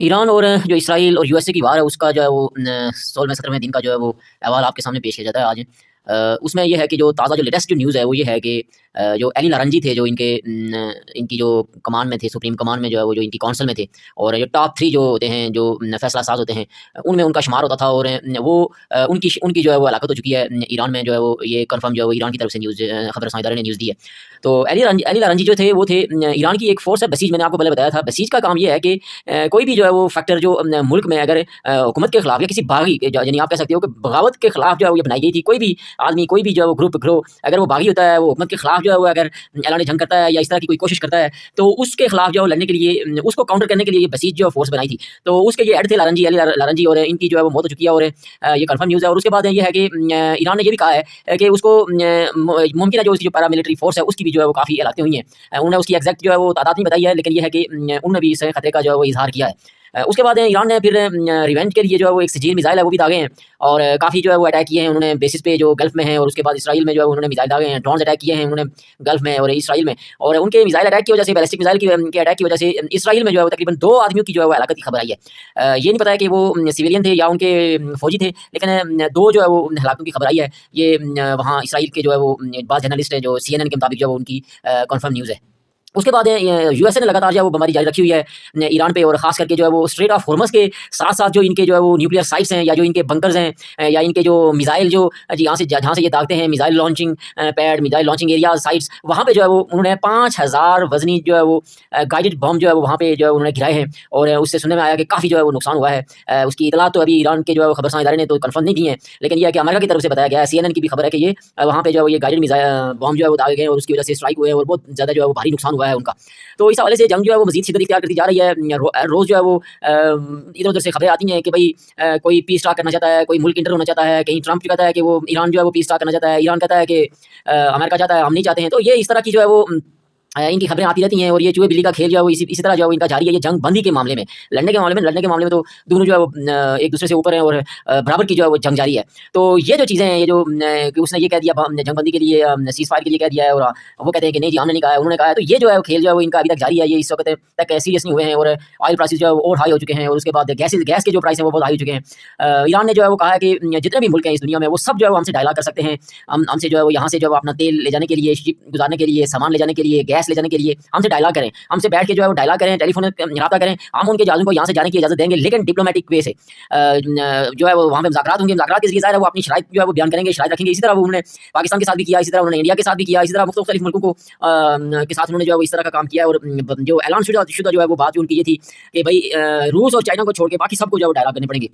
Iran और जो Israel और यूएसए की वार है उसका जो है वो 16वें 17वें दिन का जो है वो अहवाल आपके सामने पेश किया जाता है आज। उसमें ये है कि जो ताज़ा जो लेटेस्ट जो न्यूज़ है वो ये है कि जो अली लारंजी थे जो इनकी जो कमान में थे, सुप्रीम कमान में जो है वो जो इनकी काउंसिल में थे और जो टॉप 3 जो होते हैं, जो फैसला साज़ होते हैं, उनमें उनका शुमार होता था और वो उनकी उनकी जो है वो हलाकत हो चुकी है ईरान में, जो है वो ये कन्फर्म जो है वो ईरान की तरफ से न्यूज़ खबर रसां इदारे ने न्यूज़ दी है। तो अली लारंजी जो थे वो थे ईरान की एक फ़ोर्स है बसीज। मैंने आपको पहले बताया था बसीज का काम ये है कि कोई भी जो है वो फैक्टर जो मुल्क में अगर हुकूमत के खिलाफ या किसी बागी यानी आप कह सकते हो कि बगावत के खिलाफ जो है वो ये बनाई गई थी, कोई भी आदमी, कोई भी जो है वो ग्रुप अगर वो बागी होता है, वो हुकूमत के खिलाफ जो है वो अगर ऐलान जंग करता है या इस तरह की कोई कोशिश करता है, तो उसके खिलाफ जो है लड़ने के लिए, उसको काउंटर करने के लिए ये बसीज जो फोर्स बनाई थी। तो उसके ये हेड थे लारंजी, अली लारंजी, और इनकी जो है वो मौत हो चुकी है और ये कंफर्म न्यूज़ है। और उसके बाद ये है कि ईरान ने ये भी कहा है कि उसको मुमकिन है जो उसकी जो पैरामिलिट्री फोर्स है उसकी भी जो है वो काफ़ी हलाकतें हुई हैं। उन्होंने उसकी एग्जैक्ट जो है वो तादाद नहीं बताई है, लेकिन ये है कि उन्होंने भी इस खतरे का जो है वो इजहार किया है। उसके बाद ईरान ने फिर रिवेंज के लिए जो है वो एक सजील मिसाइल है वो भी दागे हैं और काफ़ी जो है वो अटैक किए हैं उन्होंने बेसिस पे जो गल्फ में है, और उसके बाद इसराइल में जो है उन्होंने मिसाइल दागे हैं, ड्रोन अटैक किए हैं उन्होंने गल्फ में और इसराइल में। और उनके मिसाइल अटैक की वजह से, बैलिस्टिक मिसाइल के अटैक की वजह से इसराइल में जो है वो तकरीबन 2 आदमियों की जो है वो हलाकत की खबर आई है। ये नहीं पता है कि वो सिविलियन थे या उनके फौजी थे, लेकिन 2 जो है वो हलाकतों की खबर आई है। ये वहाँ इसराइल के जो है वो बाद जर्नलिस्ट हैं जो CNN के मुताबिक जो है वो उनकी कन्फर्म न्यूज़ है। उसके बाद यूएसए ने लगातार जो है वो बमबारी जारी रखी हुई है ईरान पे, और खास करके जो है वो स्ट्रेट ऑफ हॉर्मज़ के साथ साथ जो इनके जो है वो न्यूक्लियर साइट्स हैं या जो इनके बंकर्स हैं या इनके जो मिसाइल जो जी यहाँ से जहाँ से ये दागते हैं, missile launching pad, missile launching area sites, वहाँ पे जो है वो उन्होंने 5000 वजनी जो है वो गाइडेड बम जो है वो वहाँ पे जो है उन्होंने गिराए हैं। और उससे सुनने में आया कि काफ़ी जो है वो नुकसान हुआ है। उसकी इतला तो अभी ईरान के जो है वो खबरसां इदारे ने तो कन्फर्म नहीं की है, लेकिन यह है कि अमेरिका की तरफ से बताया गया है, CNN की भी खबर है कि ये वहाँ पे जो है वो ये गाइडेड मिसाइल बम जो है वो दागे गए और उसकी वजह से स्ट्राइक हुए और बहुत ज़्यादा जो है वो भारी नुकसान हुआ है उनका। तो इस हवाले से जंग जो है वो मज़ीद शिद्दत इख्तियार करती जा रही है। रोज़ जो है वो इधर-उधर से खबरें आती हैं कि भई कोई पीस टॉक करना चाहता है, कोई मुल्क इंटर होना चाहता है, कहीं ट्रंप कहता है कि वो ईरान जो है वो पीस टॉक करना चाहता है, ईरान कहता है कि अमेरिका चाहता है, हम नहीं चाहते हैं। तो ये इस तरह की जो है वो इनकी खबरें आती रहती हैं और ये चूहे-बिल्ली का खेल जो है वो इसी तरह जो है वो इनका जारी है। ये जंग बंदी के मामले में, लड़ने के मामले में तो दोनों जो है वो एक दूसरे से ऊपर हैं और बराबर की जो है वो जंग जारी है। तो ये जो चीज़ें हैं, ये जो कि उसने ये कह दिया जंग बंदी के लिए, सीज़ फायर के लिए कह दिया है, और वो कहते हैं कि नहीं जी हमने नहीं कहा है, उन्होंने कहा है। तो ये जो है वो खेल जो है वो इनका अभी तक जारी है। ये इस वक़्त तक सीरियस नहीं हुए हैं और ऑयल प्राइसेस जो है वो और हाई हो चुके हैं, और उसके बाद गैस के जो प्राइस हैं वो बहुत हाई हो चुके हैं। ईरान ने जो है वो कहा है कि जितने भी मुल्क हैं इस दुनिया में वो सब जो है वो हमसे डायलॉग कर सकते हैं। हमसे जो है वो यहाँ से जो है वो अपना तेल ले जाने के लिए, शिप गुज़ारने के लिए, सामान ले जाने के लिए, गैस ले जाने के लिए हमसे डायलॉग करें, हमसे बैठ के जो है वो डायलॉग करें, टेलीफ़ोन राब्ता करें, हम उनके जहाज़ों को यहाँ से जाने की इजाज़त देंगे, लेकिन डिप्लोमैटिक वे से। जो है वो वहाँ पे मुज़ाकरात होंगे, मुज़ाकरात के ज़रिए ज़ाहिर है वो अपनी शराइत जो है वो बयान करेंगे, शराइत रखेंगे। इसी तरह वो उन्होंने पाकिस्तान के साथ भी किया, इसी तरह उन्होंने इंडिया के साथ भी किया, इसी तरह मुख्तलिफ मुल्कों को के साथ उन्होंने जो है वो इस तरह का काम किया है। और जो ऐलान शुदा जो है वो बात जो उनकी ये थी कि भई रूस और चाइना को छोड़ के बाकी सबको जो है वो डायलॉग करने पड़ेंगे।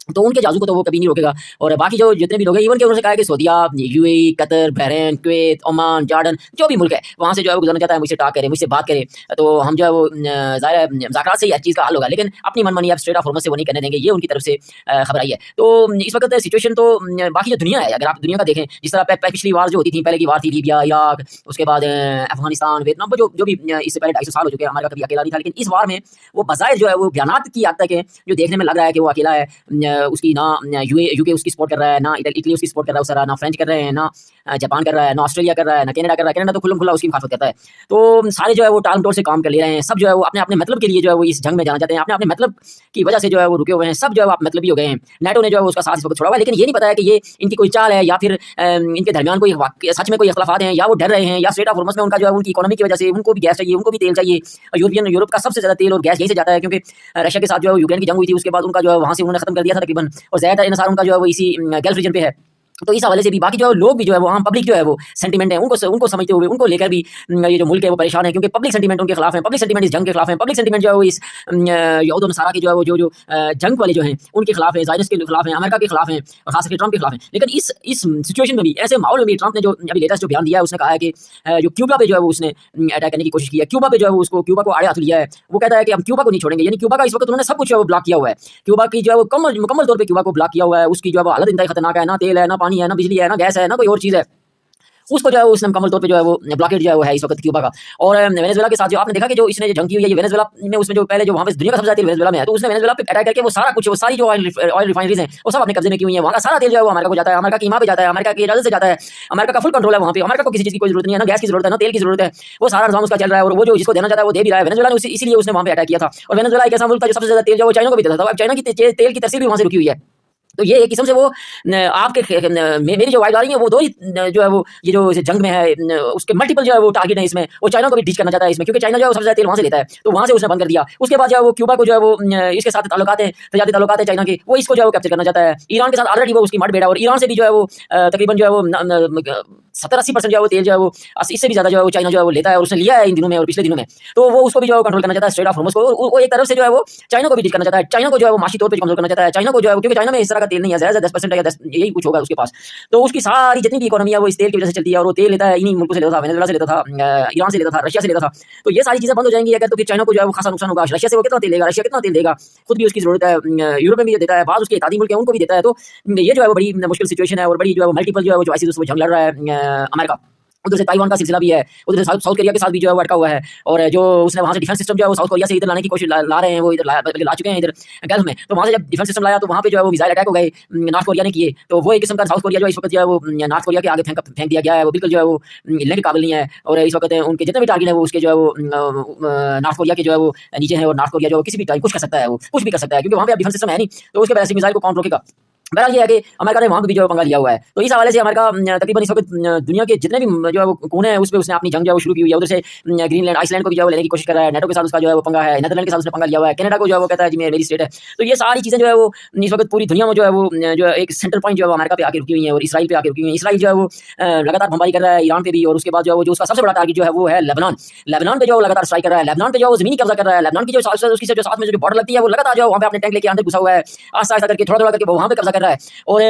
तो उनके जाज़ू को तो वो कभी नहीं रोकेगा। और बाकी जो जितने भी लोग हैं, इवन कि उन्होंने कहा है कि सऊदीया, UAE, Qatar, Bahrain, Kuwait, Oman, Jordan, जो भी मुल्क है वहाँ से जो है वो गुज़रना चाहता है, मुझसे टॉक करे, मुझसे बात करे, तो हम जो है वो ज़ाहिर है मुज़ाकरात से ही हर चीज़ का हल होगा, लेकिन अपनी मनमानी अब स्ट्रेट ऑफ हॉर्मज़ से वो नहीं करने देंगे। ये उनकी तरफ से खबर आई है। तो इस वक्त सिचुएशन तो बाकी जो दुनिया है, अगर आप दुनिया का देखें, जिस तरह पिछली वार जो होती थी, पहले की वार थी लीबिया, इराक, उसके बाद अफगानिस्तान, वियतनाम, जो भी इससे पहले 250 साल हो चुके हैं, अमेरिका कभी अकेला नहीं था, लेकिन इस वार में वो बज़ाहिर जो है वो बयानात की हद तक है, जो देखने में लग रहा है कि वो अकेला है। उसकी ना यूके उसकी सपोर्ट कर रहा है, ना इटली उसकी सपोर्ट कर रहा है, उस तरह ना फ्रेंच कर रहे हैं, ना जापान कर रहा है, ना ऑस्ट्रेलिया कर रहा है, ना कनाडा कर रहा है। कनाडा तो खुल्लम-खुल्ला उसकी मुखालफत करता है। तो सारे जो है वो टाल-मटोल से काम कर ले रहे हैं। सब जो है वो अपने-अपने मतलब के लिए जो है वो इस जंग में जाना चाहते हैं। अपने-अपने मतलब की वजह से जो है वो रुके हुए हैं। सब जो है वो मतलबी हो गए हैं। नेटो ने जो है वो उसका साथ इस वक्त छोड़ा हुआ है, लेकिन ये नहीं पता है कि ये इनकी कोई चाल है या फिर इनके दरमियान कोई सच में कोई इख्तिलाफात हैं, या वो डर रहे हैं, या स्ट्रेट ऑफ हॉर्मज़ में उनका जो है उनकी इकोनॉमी की वजह से उनको भी गैस चाहिए, उनको भी तेल चाहिए। यूरोप का सबसे ज़्यादा तेल और गैस यहीं से जाता है, क्योंकि रशिया के साथ जो है यूक्रेन की जंग हुई थी, उसके बाद उनका जो है वहाँ से उन्होंने खत्म कर दिया था तकरीबन, और ज़्यादातर इन्हिसार उनका जो है वो इसी गल्फ रीजन पे है। तो इस हवाले से भी बाकी जो लोग भी जो है वो आम पब्लिक जो है वो सेंटीमेंट है, उनको समझते हुए, उनको लेकर भी ये जो मुल्क है वो परेशान है, क्योंकि पब्लिक सेंटीमेंट उनके खिलाफ है, पब्लिक सेंटीमेंट इस जंग के खिलाफ है, पब्लिक सेंटीमेंट जो है वो इस यहूद और नसारा के जो है वो जो जंग वाले जो हैं उनके खिलाफ है, ज़ायनिस्ट के खिलाफ है, अमेरिका के खिलाफ है, और खास करके ट्रंप के खिलाफ है। लेकिन इस सिचुएशन में भी, ऐसे माहौल में भी, ट्रंप ने जो अभी लेटेस्ट जो बयान दिया है, उसने कहा है कि जो क्यूबा पे जो है वो उसने अटैक करने की कोशिश की है, क्यूबा पे जो है वो उसको क्यूबा को आड़े हाथ लिया है। वो कहता है कि हम क्यूबा को नहीं छोड़ेंगे, यानी क्यूबा का इस वक्त उन्होंने सब कुछ जो है वो ब्लॉक किया हुआ है। क्यूबा की जो है वो मुकम्मल तौर पे क्यूबा को ब्लॉक किया हुआ है। उसकी जो है वो हालत इंतहाई खतरनाक है, ना तेल है, ना पानी है, ना बिजली है, ना गैस है, ना कोई और चीज़ है। उसको जो है उसने मुकम्मल तौर पे जो है वो ब्लॉकेड जो है वो है इस वक्त क्यूबा का। और वेनेजुएला के साथ जो आपने देखा कि जो इसने जंग की हुई है ये वेनेजुएला में, उसमें जो पहले जो वहाँ पे दुनिया का सबसे ज़्यादा तेल वेनेजुएला में है, तो उसने वेनेजुएला पे अटैक करके वो सारा कुछ, वो सारी जो ऑयल रिफाइनरीज हैं वो सब अपने कब्जे में की हुई है। वहाँ का सारा तेल जो है वो अमेरिका को जाता है, अमेरिका की ईमा पे जाता है, अमेरिका की इजाज़त से जाता है, अमेरिका का फुल कंट्रोल है वहाँ पे। अमेरिका को किसी चीज़ की कोई जरूरत नहीं है, ना गैस की जरूरत है, ना तेल की जरूरत है, वो सारा निज़ाम उसका चल रहा है और वो जो जिसको देना चाहता है वो दे भी रहा है। वेनेजुएला ने इसीलिए उसने वहाँ पे अटैक किया था। और वेनेजुएला एक ऐसा मुल्क था जो सबसे ज़्यादा तेल जो वो चाइना को भी देता था। अब चाइना की तेल की तरसील भी वहाँ से रुकी हुई है। तो ये एक किस्म से वो आपके मेरी जो वाइड आ रही है वो दो ही जो है वो ये जो जंग में है उसके मल्टीपल जो है वो टारगेट है इसमें। वो चाइना को भी डीच करना चाहता है इसमें, क्योंकि चाइना जो है वो सबसे ज़्यादा तेल वहाँ से लेता है, तो वहाँ से उसने बंद कर दिया। उसके बाद जो है वो क्यूबा को जो है वो इसके साथ ताल्लुकात हैं, तजारती ताल्लुकात है चाइना के, वो इसको जो है वो कैप्चर करना चाहता है। ईरान के साथ ऑलरेडी वो उसकी मठभेड़ है और ईरान से भी जो है वो तकरीबन जो है वो 70-80% जो है वो तेल जो है वो इससे भी ज़्यादा जो है वो चाइना जो है वो लेता है और उसने लिया है इन दिनों में और पिछले दिनों में। तो वो उसको भी जो है कंट्रोल करना चाहता है, स्ट्रेट ऑफ हॉर्मुज़ को। वो एक तरफ से जो है वो चाइना को भी डील करना चाहता है, चाइना को जो है वो माशी तौर पे कमज़ोर करना चाहता है, चाइना को जो है वो, क्योंकि चाइना में इस तरह का तेल नहीं है, ज़्यादा 10% है या 10 यही कुछ होगा उसके पास। तो उसकी सारी जितनी भी इकोनॉमी है वो इस तेल की वजह से चलती है और वो तेल लेता है इन्हीं मुल्कों से लेता था, वेनेजुएला से लेता था, ईरान से लेता था, रशिया से लेता था। तो ये सारी चीज़ें बंद हो जाएंगी अगर, तो फिर चाइना को जो है वो खासा नुकसान होगा। रशिया से वो कितना तेल लेगा, रशिया कितना तेल देगा, खुद भी उसकी जरूरत है, यूरोप में भी देता है, बाद उसके इत्तेहादी मुल्क है उनको भी देता है। तो ये जो है वो बड़ी मुश्किल सिचुएशन है और बड़ी जो है वो मल्टीपल जो है वो जो ISIS उसमें जंग लड़ रहा है अमेरिका। उधर से ताइवान का सिलसिला भी है, उधर से साउथ कोरिया के साथ भी जो है वो अटका हुआ है। और जो उसने वहाँ से डिफेंस सिस्टम जो है वो साउथ कोरिया से इधर लाने की कोशिश ला रहे हैं, वो इधर ला चुके हैं इधर गल्फ में। तो वहाँ से जब डिफेंस सिस्टम लाया तो वहाँ पे जो है वो मिसाइल अटैक हो गए नॉर्थ कोरिया ने किए। तो वो एक किस्म का साउथ कोरिया जो इस वक्त जो है वो नॉर्थ कोरिया के आगे फेंक दिया गया है, वो बिल्कुल जो है वो हिलने के काबिल नहीं है। और इस वक्त उनके जितने भी टारगेट है वो उसके जो है वो नॉर्थ कोरिया के जो है वो नीचे है। और नॉर्थ कोरिया जो किसी भी टाइम कुछ कर सकता है, वो कुछ भी कर सकता है, क्योंकि वहाँ पे डिफेंस सिस्टम है नहीं, तो उसके वजह से मिसाइल को कौन रोकेगा। बहरहाल ये है कि अमेरिका ने वहाँ पे भी जो है पंगा लिया हुआ है। तो इस हवाले से अमेरिका तकरीबन इस वक्त दुनिया के जितने भी जो है वो कोने हैं उस पे उसने अपनी जंग जो है वो शुरू की हुई है। उधर से ग्रीनलैंड, आइसलैंड को भी जो है वो लेने की कोशिश कर रहा है, नेटो के साथ उसका जो है वो पंगा है, नीदरलैंड के साथ उसने पंगा लिया हुआ है, कनाडा को जो है वो कहता है जी मेरी स्टेट है। तो ये सारी चीज़ें जो है वो इस वक्त पूरी दुनिया में जो है वो जो है एक सेंटर पॉइंट जो है वो अमेरिका पे आके रुकी हुई है और इसराइल पे आके रुकी हुई है। इसराइल जो है वो लगातार बमबारी कर रहा है ईरान पे भी, और उसके बाद जो है वो जो उसका सबसे बड़ा टारगेट जो है वो है लेबनान। लेबनान पे जो लगातार स्ट्राइक कर रहा है, लेबनान पे जो वो जमीनी कब्जा कर रहा है, लेबनान की जो उसकी जो साथ में जो बॉर्डर लगती है वो लगातार जो वहाँ पे अपने टैंक लेके अंदर घुसा हुआ है, आस्ता आस्ता करके थोड़ा करके वो वहाँ पे कब्जा कर रहा है। और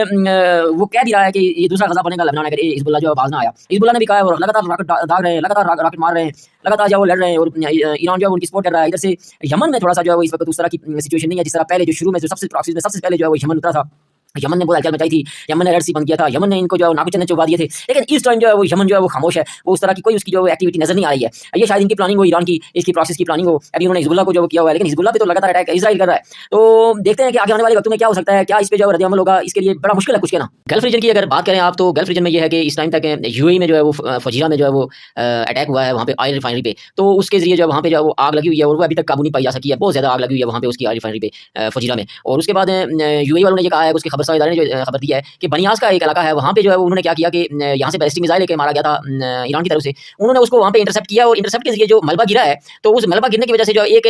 वो कह भी रहा है कि ये दूसरा गज़ा बनेगा लेबनान अगर हिजबुल्लाह जो बाज ना आया। हिजबुल्लाह ने भी कहा है और लगातार रॉकेट दाग रहे हैं, लगातार रॉकेट मार रहे हैं, लगातार जो वो लड़ रहे हैं और ईरान जो है उनकी सपोर्ट कर रहा है। इधर से यमन में थोड़ा सा जो है वो इस वक्त उस तरह की सिचुएशन नहीं है जिस तरह पहले जो शुरू में जो सबसे प्रॉक्सी में सबसे पहले जो है वो यमन उतरा था। यमन ने बहुत हलचल मचाई थी, यमन ने रेड सी बंद किया था, यमन ने इनको जो है नाक चने चुबा दिए थे। लेकिन इस टाइम जो है वो यमन जो है वो खामोश है, वो उस तरह की कोई उसकी जो एक्टिविटी नजर नहीं आ रही है। ये शायद इनकी प्लानिंग हो, ईरान की इसकी प्रोसेस की प्लानिंग हो। अभी उन्होंने हिजबुल्लाह को जो किया हुआ है, लेकिन हिजबुल्लाह पे तो लगातार अटैक इजराइल कर रहा है। तो देखते हैं कि आगे आने वाले वक्तों में क्या हो सकता है, क्या इस पे जो रद्द अमल होगा, इसके लिए बड़ा मुश्किल है कुछ कहना। गल्फ रीजन की अगर बात करें आप, तो गल्फ रीजन में ये है कि इस टाइम तक यूएई में जो है वो फजीरा में जो है वो अटैक हुआ है वहाँ पे ऑयल रिफाइनरी पे। तो उसके जरिए जो वहाँ पे जो है वो आग लगी हुई है और वो अभी तक काबू नहीं पाई जा सकी है। बहुत ज़्यादा आग लगी हुई है वहाँ पे उसकी ऑयल रिफाइनरी पे फजीरा में। और उसके बाद यूएई वालों ने ये कहा है, उसके खबरसार इदारे ने जो खबर दी है कि बनियास का एक इलाका है, वहाँ पे जो है उन्होंने क्या किया कि यहाँ से बैलिस्टिक मिसाइल लेके मारा गया था ईरान की तरफ से। उन्होंने उसको वहाँ पे इंटरसेप्ट किया और इंटरसेप्ट के जरिए जो मलबा गिरा है, तो उस मलबा गिरने की वजह से जो एक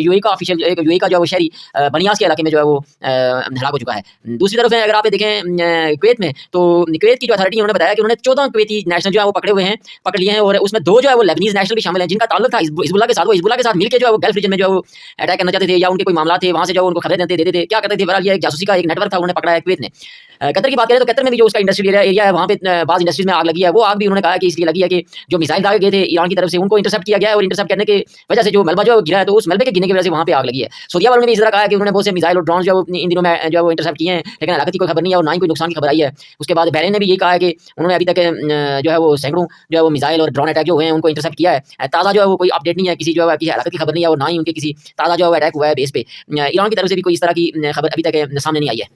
यूएई का ऑफिशियल, एक यूएई का जो है वो शहरी बनियास के इलाके में जो है वो हलाक हो चुका है। दूसरी तरफ अगर आप देखें कुवैत में, तो कुवैत की जो अथॉरिटी उन्होंने बताया कि उन्होंने 14 कुवैती नेशनल जो है वो पकड़ लिए हैं और उसमें 2 जो है वो लेबनीज नेशनल भी शामिल हैं जिनका ताल्लुक था हिजबुल्लाह के साथ। वो हिजबुल्लाह के साथ मिलकर जो है वो गल्फ रीजन में जो है वो अटैक करना चाहते थे या उनके कोई मामला थे, वहाँ से जो उनको खबरें देते थे, क्या करते थे। बहरहाल ये एक जासूसी का एक नेटवर्क था, उन्होंने पकड़ा है कुवैत ने। कतर की बात करें तो कतर में भी जो उसका इंडस्ट्रियल एरिया है वहाँ पे बाज़ इंडस्ट्रीज में आग लगी है। वो आग भी उन्होंने कहा कि इसलिए लगी है कि जो मिसाइल दागे गए थे ईरान की तरफ से उनको इंटरसेप्ट किया गया है और इंटरसेप्ट करने की वजह से जो मलबा जो गिरा है, तो उस मलबे के गिरने की वजह से वहाँ पे आग लगी है। सऊदीया वालों ने भी इस तरह कहा है कि उन्होंने बहुत से मिसाइल और ड्रोन जो इन दिनों में जो है वो इंटरसेप्ट किए हैं, लेकिन हलाकत की कोई खबर नहीं है और ना ही कोई नुकसान की खबर आई है। उसके बाद बहरीन ने भी यही कहा है कि उन्होंने अभी तक जो है वो सैकड़ों जो है वो मिसाइल और ड्रोन अटैक जो हुए हैं उनको इंटरसेप्ट किया है। ताज़ा जो है वो कोई अपडेट नहीं है, किसी जो है किसी हलाकत की खबर नहीं है और ना ही उनके किसी ताज़ा जो है अटैक हुआ है बेस पे। ईरान की तरफ से भी कोई इस तरह की खबर अभी तक सामने नहीं आई है।